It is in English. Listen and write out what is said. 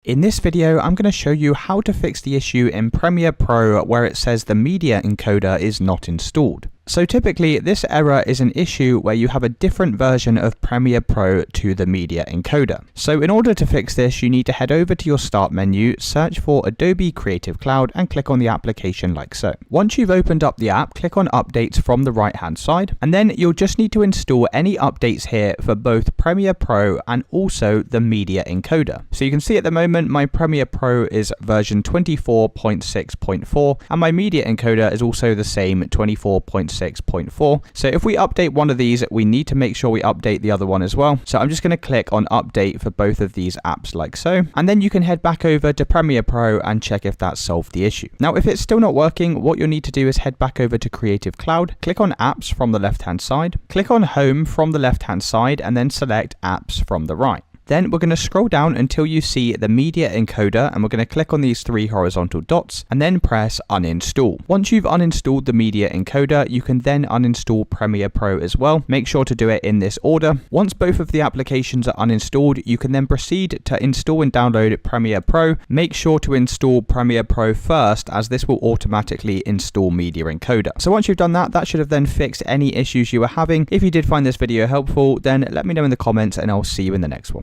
In this video, I'm going to show you how to fix the issue in Premiere Pro where it says the media encoder is not installed. So typically, this error is an issue where you have a different version of Premiere Pro to the media encoder. So in order to fix this, you need to head over to your Start menu, search for Adobe Creative Cloud and click on the application like so. Once you've opened up the app, click on Updates from the right-hand side, and then you'll just need to install any updates here for both Premiere Pro and also the media encoder. So you can see at the moment, my Premiere Pro is version 24.6.4, and my media encoder is also the same 24.6.4. So if we update one of these, we need to make sure we update the other one as well. So I'm just going to click on update for both of these apps like so, and then you can head back over to Premiere Pro and check if that's solved the issue. Now, if it's still not working, what you'll need to do is head back over to Creative Cloud, click on apps from the left-hand side, click on home from the left-hand side, and then select apps from the right. Then we're going to scroll down until you see the media encoder, and we're going to click on these three horizontal dots and then press uninstall. Once you've uninstalled the media encoder, you can then uninstall Premiere Pro as well. Make sure to do it in this order. Once both of the applications are uninstalled, you can then proceed to install and download Premiere Pro. Make sure to install Premiere Pro first, as this will automatically install media encoder. So once you've done that, that should have then fixed any issues you were having. If you did find this video helpful, then let me know in the comments and I'll see you in the next one.